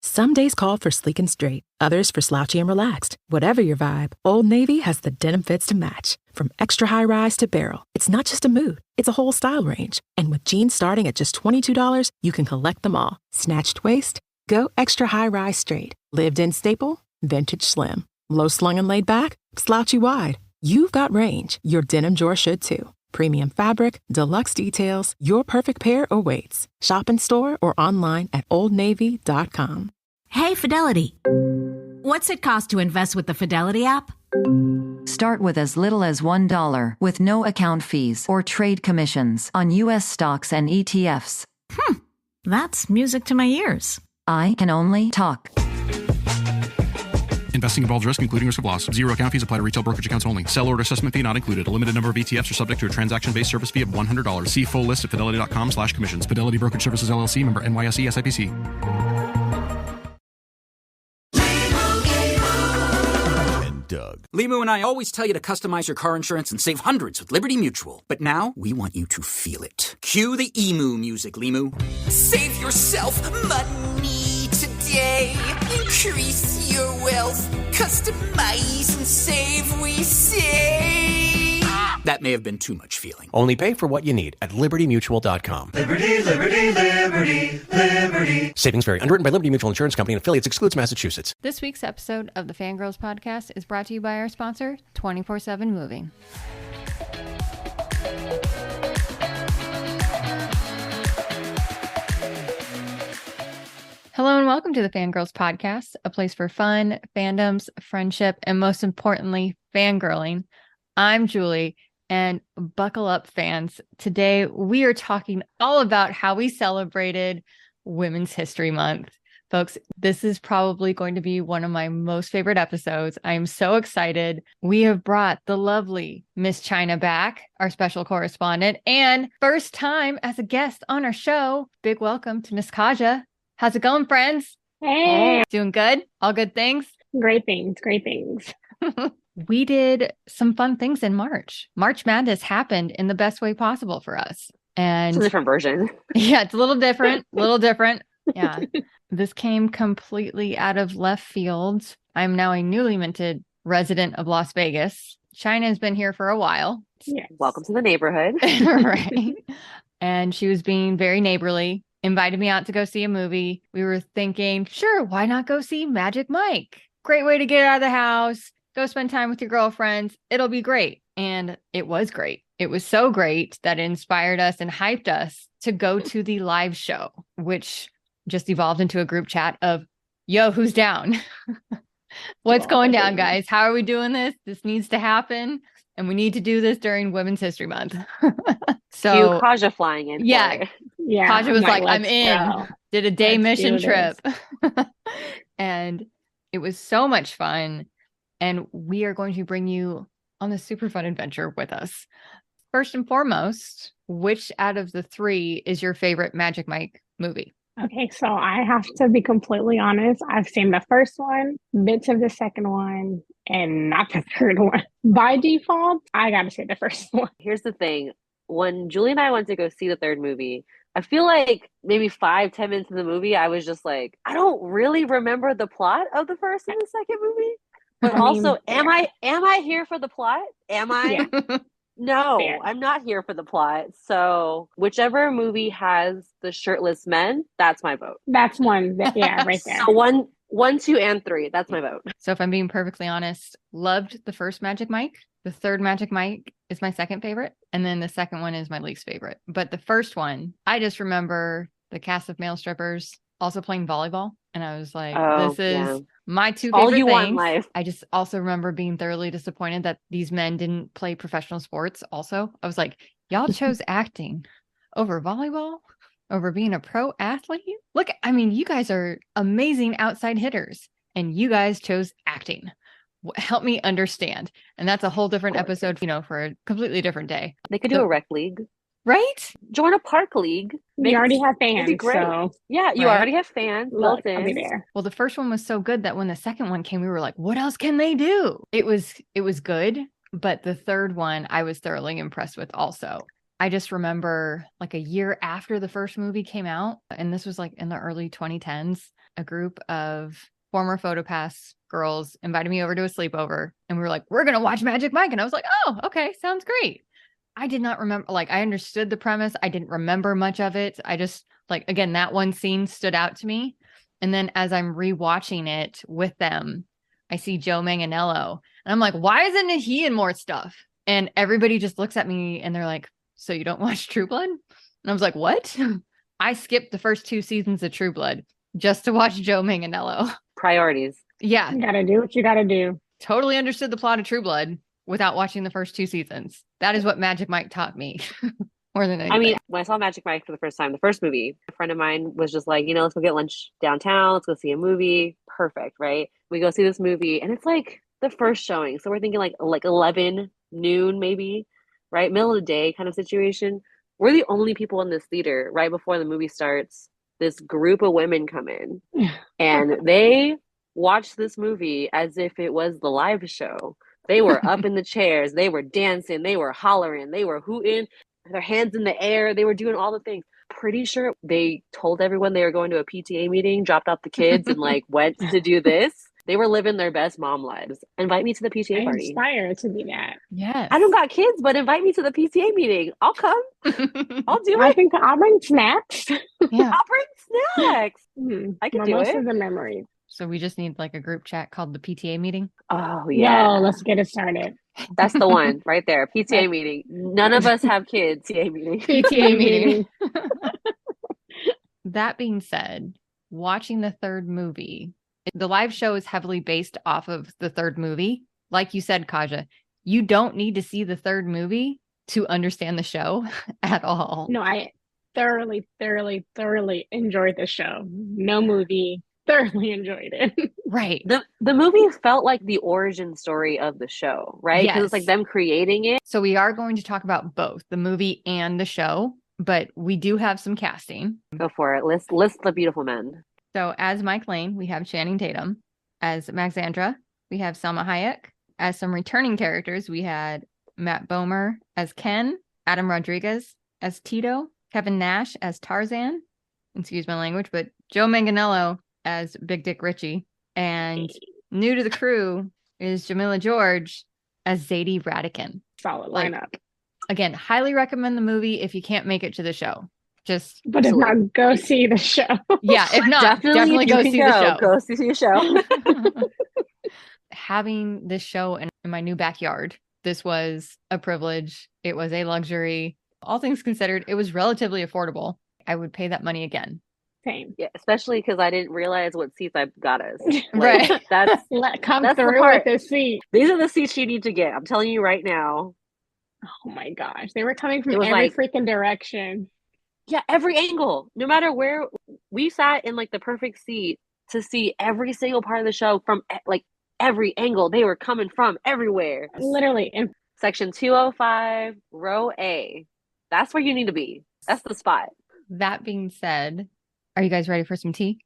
Some days call for sleek and straight, others for slouchy and relaxed. Whatever your vibe, Old Navy has the denim fits to match. From extra high rise to barrel, it's not just a mood, it's a whole style range. And with jeans starting at just $22, you can collect them all. Snatched waist? Go extra high rise straight. Lived in staple? Vintage slim. Low slung and laid back? Slouchy wide. You've got range. Your denim drawer should too. Premium fabric, deluxe details, your perfect pair awaits. Shop in store or online at oldnavy.com. Hey, Fidelity. What's it cost to invest with the Fidelity app? Start with as little as $1 with no account fees or trade commissions on U.S. stocks and ETFs. That's music to my ears. I can only talk. Investing involves risk, including risk of loss. Zero account fees apply to retail brokerage accounts only. Sell order assessment fee not included. A limited number of ETFs are subject to a transaction-based service fee of $100. See full list at fidelity.com/commissions. Fidelity Brokerage Services, LLC, member NYSE, SIPC. Doug. Limu and I always tell you to customize your car insurance and save hundreds with Liberty Mutual. But now, we want you to feel it. Cue the emu music, Limu. Save yourself money today. Increase your wealth. Customize and save, we say. That may have been too much feeling. Only pay for what you need at libertymutual.com. Liberty, liberty, liberty, liberty. Savings vary. Underwritten by Liberty Mutual Insurance Company and affiliates. Excludes Massachusetts. This week's episode of the Fangirls Podcast is brought to you by our sponsor, 24/7 Moving. Hello and welcome to the Fangirls Podcast, a place for fun, fandoms, friendship, and most importantly, fangirling. I'm Julie. And buckle up, fans. Today, we are talking all about how we celebrated Women's History Month. Folks, this is probably going to be one of my most favorite episodes. I'm so excited. We have brought the lovely Miss China back, our special correspondent, and first time as a guest on our show. Big welcome to Miss Kaja. How's it going, friends? Hey. Doing good? All good things? Great things. Great things. We did some fun things in March. March Madness happened in the best way possible for us. And it's a different version. Yeah, it's a little different. Yeah. This came completely out of left field. I'm now a newly minted resident of Las Vegas. China's been here for a while. Yes. Welcome to the neighborhood. Right. And she was being very neighborly, invited me out to go see a movie. We were thinking, sure, why not go see Magic Mike? Great way to get out of the house. Go spend time with your girlfriends. It'll be great. And it was great. It was so great that it inspired us and hyped us to go to the live show, which just evolved into a group chat of, yo, who's down? What's going down, guys? How are we doing this? This needs to happen. And we need to do this during Women's History Month. So Kaja flying in. Yeah. Kaja was like, I'm in. Did a day mission trip. And it was so much fun. And we are going to bring you on this super fun adventure with us. First and foremost, which out of the three is your favorite Magic Mike movie? Okay, so I have to be completely honest. I've seen the first one, bits of the second one, and not the third one. By default, I got to say the first one. Here's the thing. When Julie and I went to go see the third movie, I feel like maybe 5-10 minutes in the movie, I was just like, I don't really remember the plot of the first and the second movie. But also, am I here for the plot? Am I? Yeah. No, I'm not here for the plot. So whichever movie has the shirtless men, that's my vote. That's one. Yeah, right there. So 1, 2, and 3. That's my vote. So if I'm being perfectly honest, loved the first Magic Mike. The third Magic Mike is my second favorite. And then the second one is my least favorite. But the first one, I just remember the cast of male strippers also playing volleyball. And I was like, this is my two favorite things. Want in life. I just also remember being thoroughly disappointed that these men didn't play professional sports also. I was like, y'all chose acting over volleyball, over being a pro athlete? Look, I mean, you guys are amazing outside hitters and you guys chose acting. Help me understand. And that's a whole different episode, for a completely different day. They could do a rec league. Right? Join a park league. You already have fans. So. Yeah, you already have fans built in. I'll be there. Well, the first one was so good that when the second one came, we were like, what else can they do? It was good. But the third one, I was thoroughly impressed with also. I just remember like a year after the first movie came out, and this was like in the early 2010s, a group of former PhotoPass girls invited me over to a sleepover, and we were like, we're going to watch Magic Mike. And I was like, oh, okay, sounds great. I did not remember, like, I understood the premise. I didn't remember much of it. I just, like, again, that one scene stood out to me. And then as I'm rewatching it with them, I see Joe Manganiello, and I'm like, why isn't he in more stuff? And everybody just looks at me and they're like, so you don't watch True Blood? And I was like, what? I skipped the first 2 seasons of True Blood just to watch Joe Manganiello. Priorities. Yeah. You gotta do what you gotta do. Totally understood the plot of True Blood without watching the first 2 seasons. That is what Magic Mike taught me more than anything. I mean, when I saw Magic Mike for the first time, the first movie, a friend of mine was just like, let's go get lunch downtown. Let's go see a movie. Perfect, right? We go see this movie, and it's like the first showing. So we're thinking like 11 noon, maybe, right? Middle of the day kind of situation. We're the only people in this theater right before the movie starts. This group of women come in, and they watch this movie as if it was the live show. They were up in the chairs. They were dancing. They were hollering. They were hooting, their hands in the air. They were doing all the things. Pretty sure they told everyone they were going to a PTA meeting, dropped off the kids, and like went to do this. They were living their best mom lives. Invite me to the PTA party. Inspired to be that. Yes. I don't got kids, but invite me to the PTA meeting. I'll come. I'll do I it. think I'll bring snacks. Yeah. I'll bring snacks. I can do most it. of the memories. So we just need like a group chat called the PTA meeting. Oh, yeah. No, let's get it started. That's the one right there. PTA meeting. None of us have kids. PTA meeting. PTA meeting. That being said, watching the third movie, the live show is heavily based off of the third movie. Like you said, Kaja, you don't need to see the third movie to understand the show at all. No, I thoroughly enjoyed the show. No movie. Thoroughly enjoyed it. Right. The movie felt like the origin story of the show, right? Because it's like them creating it. So we are going to talk about both the movie and the show, but we do have some casting. Go for it. List the beautiful men. So as Mike Lane, we have Channing Tatum. As Maxandra, we have Salma Hayek. As some returning characters, we had Matt Bomer as Ken, Adam Rodriguez as Tito, Kevin Nash as Tarzan, excuse my language, but Joe Manganiello as Big Dick Richie, and new to the crew is Jamila George as Zadie Radican. Solid lineup. Again, highly recommend the movie if you can't make it to the show. But if not, go see the show. Yeah, if not, definitely go see the show. Go see the show. Having this show in my new backyard, this was a privilege. It was a luxury. All things considered, it was relatively affordable. I would pay that money again. Same. Yeah, especially because I didn't realize what seats I got us. Right. That's come that's through with the seat. These are the seats you need to get. I'm telling you right now. Oh my gosh. They were coming from every like, freaking direction. Yeah, every angle. No matter where we sat in like the perfect seat to see every single part of the show from like every angle. They were coming from everywhere. Literally. In Section 205, row A. That's where you need to be. That's the spot. That being said, are you guys ready for some tea?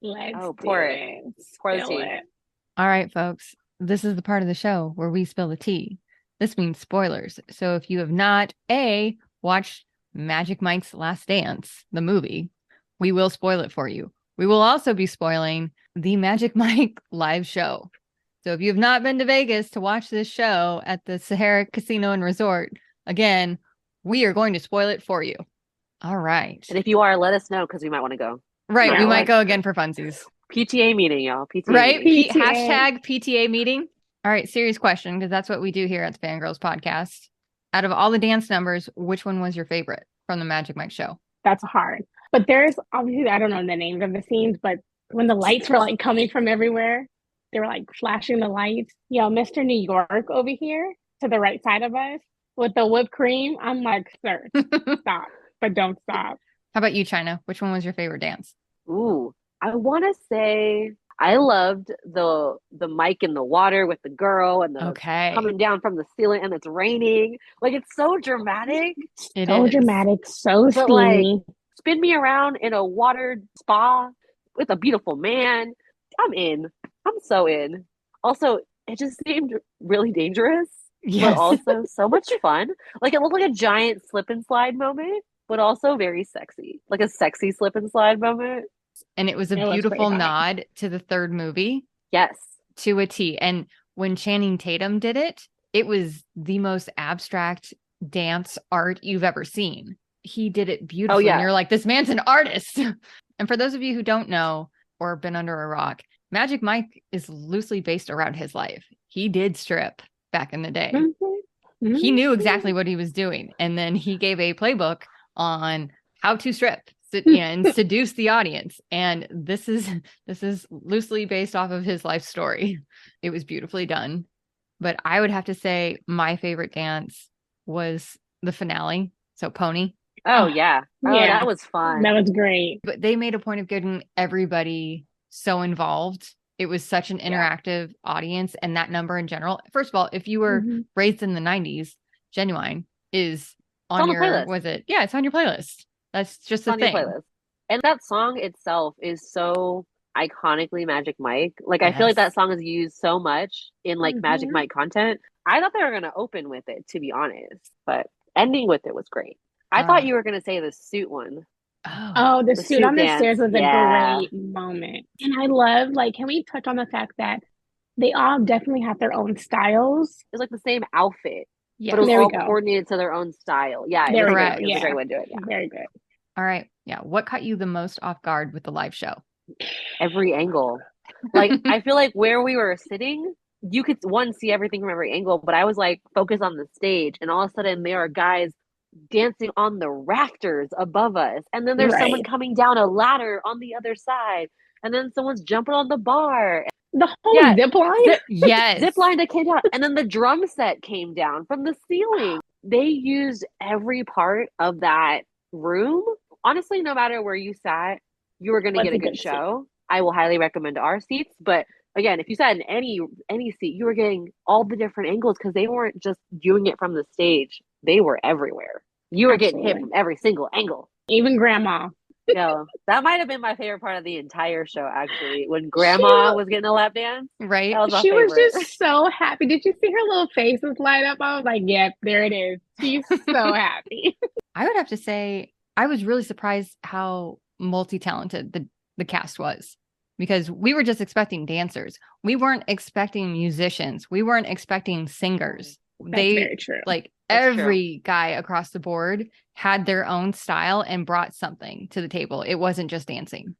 Let's pour it. Pour the tea. All right, folks. This is the part of the show where we spill the tea. This means spoilers. So if you have not, A, watched Magic Mike's Last Dance, the movie, we will spoil it for you. We will also be spoiling the Magic Mike live show. So if you have not been to Vegas to watch this show at the Sahara Casino and Resort, again, we are going to spoil it for you. All right. And if you are, let us know because we might want to go. Right. We might go again for funsies. PTA meeting, y'all. PTA right? meeting. Hashtag PTA meeting. All right. Serious question, because that's what we do here at the Fangirls podcast. Out of all the dance numbers, which one was your favorite from the Magic Mike show? That's hard. But there's obviously, I don't know the names of the scenes, but when the lights were like coming from everywhere, they were like flashing the lights. Yo, Mr. New York over here to the right side of us with the whipped cream. I'm like, sir, stop, but don't stop. How about you, China? Which one was your favorite dance? Ooh, I want to say I loved the mic in the water with the girl and the coming down from the ceiling and it's raining. Like, it's so dramatic. So dramatic, so but steamy. like, spin me around in a watered spa with a beautiful man. I'm in. I'm so in. Also, it just seemed really dangerous, but also so much fun. Like, it looked like a giant slip and slide moment, but also very sexy. Like a sexy slip and slide moment. dance. And it was a It was beautiful pretty hot. nod to the third movie Yes. to a T. And when Channing Tatum did it, it was the most abstract dance art you've ever seen. He did it beautifully. yeah. And you're like, this man's an artist. And for those of you who don't know or been under a rock, Magic Mike is loosely based around his life. He did strip back in the day. Mhm. He knew exactly what he was doing. And then he gave a playbook on how to strip and seduce the audience. And this is loosely based off of his life story. It was beautifully done. But I would have to say my favorite dance was the finale. So Pony. Oh yeah. Oh, Yeah. that was fun. That was great. But they made a point of getting everybody so involved. It was such an interactive audience, and that number in general. First of all, if you were Mhm. raised in the 90s, Genuine is on the your playlist. was it? Yeah, it's on your playlist. That's just It's the on your thing. playlist. And that song itself is so iconically Magic Mike. Like I feel like that Yes. song is used so much in like Magic Mhm. Mike content. I thought they were gonna open with it, to be honest, but ending with it was great. I thought you were gonna say the suit one. Oh, the The suit suit on the dance, stairs was yeah. a great moment. And I love, like, can we touch on the fact that they all definitely have their own styles? It was like the same outfit, Yeah. but it was There we all go. coordinated to their own style. Yeah, it There was we great. go. It was Yeah. a great way to do it. Yeah. Very good. All right. Yeah. What caught you the most off guard with the live show? Every angle. Like I feel like where we were sitting, you could see everything from every angle, but I was like focused on the stage, and all of a sudden there are guys dancing on the rafters above us, and then there's someone Right. coming down a ladder on the other side, and then someone's jumping on the bar. The whole zip line? Yes. Zip line that came down, and then the drum set came down from the ceiling. They used every part of that room. Honestly, no matter where you sat, you were going to Was get a a good good seat. show. I will highly recommend our seats, but again, if you sat in any seat, you were getting all the different angles because they weren't just viewing it from the stage. They were everywhere. You were getting hit Absolutely. from every single angle. Even grandma. No, that might have been my favorite part of the entire show, actually. When Grandma was getting a lap dance, Right. that was my She was favorite. just so happy. Did you see her little faces light up? I was like, yep, there it is. She's so happy. I would have to say I was really surprised how multi-talented the cast was, because we were just expecting dancers. We weren't expecting musicians. We weren't expecting singers. That's very true. Like That's every guy across the board had their own style and brought something to the table. It wasn't just dancing.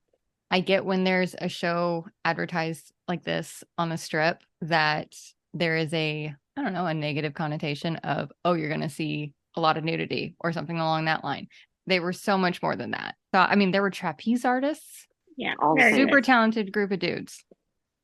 I get when there's a show advertised like this on the strip that there is a negative connotation of, oh, you're going to see a lot of nudity or something along that line. They were so much more than that. So, I mean, there were trapeze artists, Yeah. All very super good. talented group of dudes.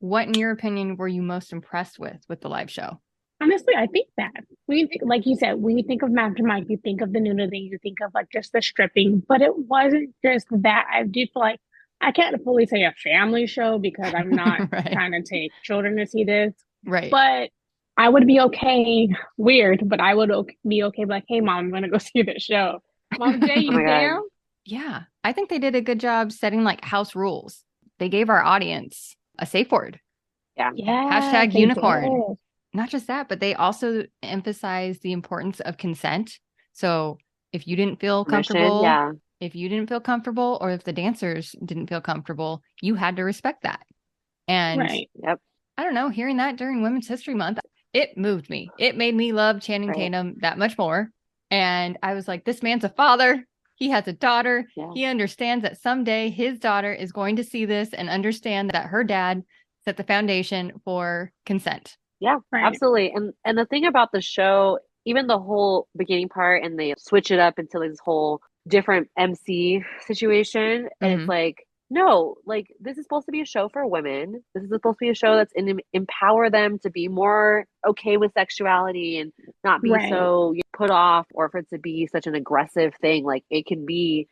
What, in your opinion, were you most impressed with the live show? Honestly, I think that when you think, like you said, when you think of Magic Mike, you think of the nudity, you think of like just the stripping, but it wasn't just that. I do feel like I can't fully say a family show because I'm not Right. trying to take children to see this, Right. but I would be okay. Weird, but I would be okay. Like, hey, mom, I'm gonna go see this show. Mom, Jay, you Oh my God. down? Yeah. I think they did a good job setting like house rules. They gave our audience a safe word. Yeah. Hashtag they unicorn. did. Not just that, but they also emphasized the importance of consent. So if you didn't feel Permission, comfortable, yeah. if you didn't feel comfortable, or if the dancers didn't feel comfortable, you had to respect that. And Right. Yep. I don't know, hearing that during Women's History Month, it moved me. It made me love Channing Right. Tatum that much more. And I was like, this man's a father. He has a daughter. Yeah. He understands that someday his daughter is going to see this and understand that her dad set the foundation for consent. Yeah, Right. absolutely. And the thing about the show, even the whole beginning part, and they switch it up into like this whole different MC situation, and Mhm. it's like, no, like this is supposed to be a show for women. This is supposed to be a show that's empower them to be more okay with sexuality and not be Right. so put off, or for it to be such an aggressive thing. Like it can be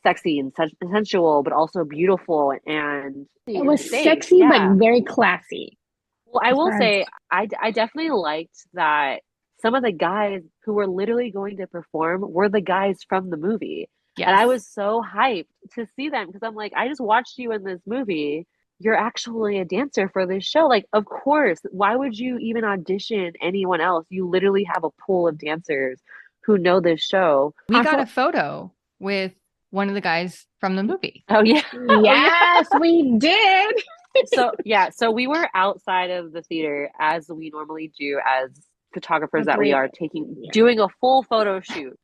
sexy and such sensual, but also beautiful and It was safe. sexy, Yeah. but very classy. Well, I will Yes. say, I definitely liked that some of the guys who were literally going to perform were the guys from the movie. Yes. And I was so hyped to see them because I'm like, I just watched you in this movie. You're actually a dancer for this show. Like, of course, why would you even audition anyone else? You literally have a pool of dancers who know this show. We got Also- a photo with one of the guys from the movie. Oh yeah. Yes, we did. So we were outside of the theater as we normally do as photographers that we are, doing a full photo shoot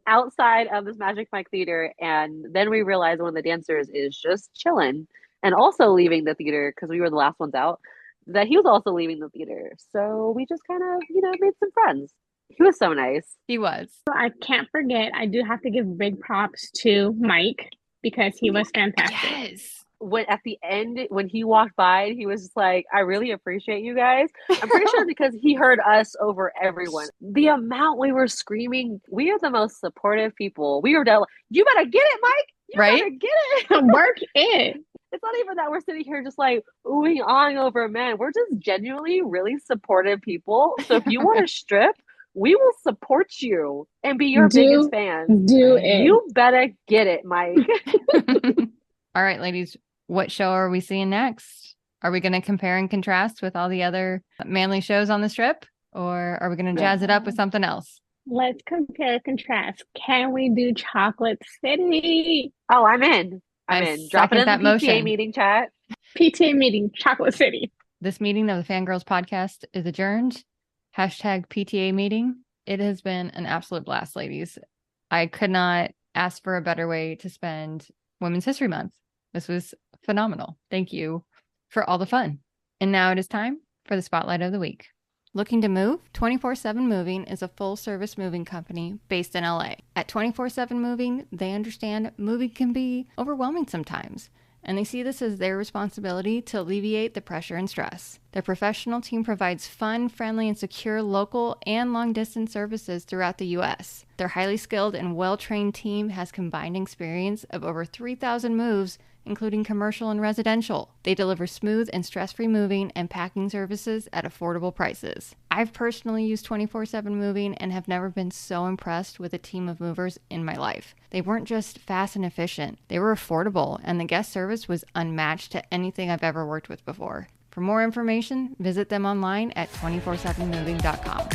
outside of this Magic Mike theater, and then we realized one of the dancers is just chilling and also leaving the theater because we were the last ones out, that he was also leaving the theater. So we just kind of, made some friends. He was so nice. He was. I can't forget, I do have to give big props to Mike because he was fantastic. Yes. When at the end, when he walked by, he was just like, I really appreciate you guys. I'm pretty sure because he heard us over everyone. The amount we were screaming, we are the most supportive people. We were you better get it, Mike. You better get it. Work it. It's not even that we're sitting here just like oohing, awing over men. We're just genuinely really supportive people. So if you want to strip, we will support you and be your biggest fan. Do it. You better get it, Mike. All right, ladies, what show are we seeing next? Are we going to compare and contrast with all the other manly shows on the strip? Or are we going to jazz it up with something else? Let's compare and contrast. Can we do Chocolate City? Oh, I'm in. I'm in. Drop it in that the PTA motion. Meeting chat. PTA meeting, Chocolate City. This meeting of the Fangirls podcast is adjourned. Hashtag PTA meeting. It has been an absolute blast, ladies. I could not ask for a better way to spend Women's History Month. This was phenomenal. Thank you for all the fun. And now it is time for the Spotlight of the Week. Looking to move? 24/7 Moving is a full-service moving company based in LA. At 24/7 Moving, they understand moving can be overwhelming sometimes, and they see this as their responsibility to alleviate the pressure and stress. Their professional team provides fun, friendly, and secure local and long-distance services throughout the U.S. Their highly skilled and well-trained team has combined experience of over 3,000 moves, including commercial and residential. They deliver smooth and stress-free moving and packing services at affordable prices. I've personally used 24/7 Moving and have never been so impressed with a team of movers in my life. They weren't just fast and efficient, they were affordable, and the guest service was unmatched to anything I've ever worked with before. For more information, visit them online at 247moving.com.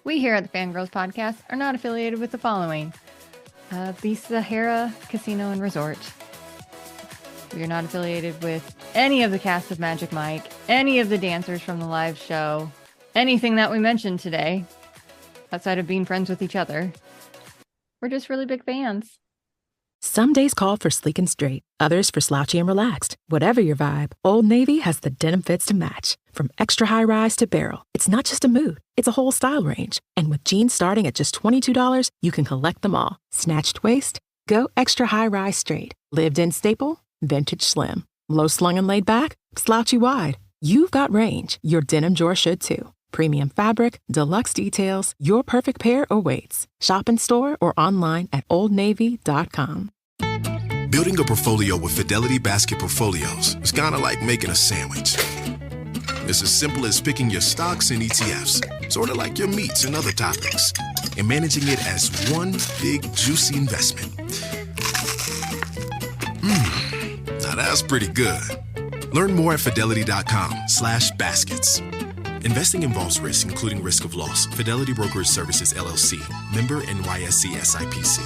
We here at the Fangirls Podcast are not affiliated with the following. The Sahara Casino and Resort. We are not affiliated with any of the cast of Magic Mike, any of the dancers from the live show, anything that we mentioned today, outside of being friends with each other. We're just really big fans. Some days call for sleek and straight, others for slouchy and relaxed. Whatever your vibe, Old Navy has the denim fits to match. From extra high rise to barrel, it's not just a mood, it's a whole style range. And with jeans starting at just $22, you can collect them all. Snatched waist? Go extra high rise straight. Lived in staple? Vintage slim. Low slung and laid back? Slouchy wide. You've got range. Your denim drawer should too. Premium fabric, deluxe details, your perfect pair awaits. Shop in store or online at oldnavy.com. Building a portfolio with Fidelity Basket Portfolios is kind of like making a sandwich. It's as simple as picking your stocks and ETFs, sort of like your meats and other toppings, and managing it as one big, juicy investment. Now that's pretty good. Learn more at fidelity.com/baskets. Investing involves risk, including risk of loss. Fidelity Brokerage Services, LLC. Member NYSE SIPC.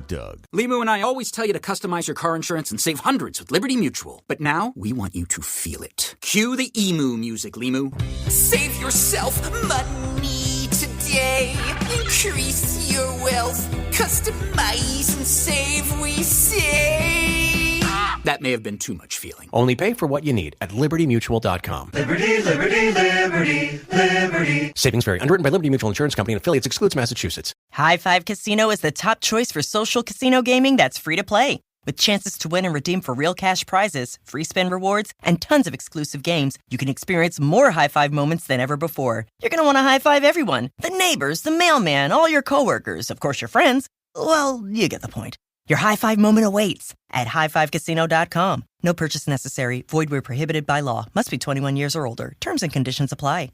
Doug. Limu and I always tell you to customize your car insurance and save hundreds with Liberty Mutual. But now, we want you to feel it. Cue the emu music, Limu. Save yourself money today. Increase your wealth. Customize and save, we say. That may have been too much feeling. Only pay for what you need at libertymutual.com. Liberty, liberty, liberty, liberty. Savings vary. Underwritten by Liberty Mutual Insurance Company and affiliates. Excludes Massachusetts. High Five Casino is the top choice for social casino gaming that's free to play. With chances to win and redeem for real cash prizes, free spin rewards, and tons of exclusive games, you can experience more high five moments than ever before. You're going to want to high five everyone. The neighbors, the mailman, all your coworkers, of course your friends. Well, you get the point. Your high five moment awaits at highfivecasino.com. No purchase necessary. Void where prohibited by law. Must be 21 years or older. Terms and conditions apply.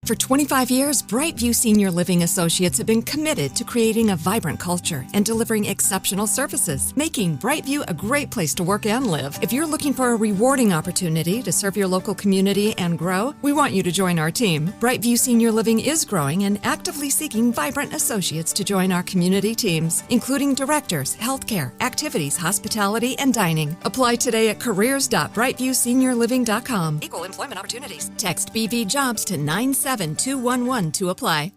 For 25 years, Brightview Senior Living Associates have been committed to creating a vibrant culture and delivering exceptional services, making Brightview a great place to work and live. If you're looking for a rewarding opportunity to serve your local community and grow, we want you to join our team. Brightview Senior Living is growing and actively seeking vibrant associates to join our community teams, including directors, healthcare, activities, hospitality, and dining. Apply today at careers.brightviewseniorliving.com. Equal employment opportunities. Text BV Jobs to 97211 to apply.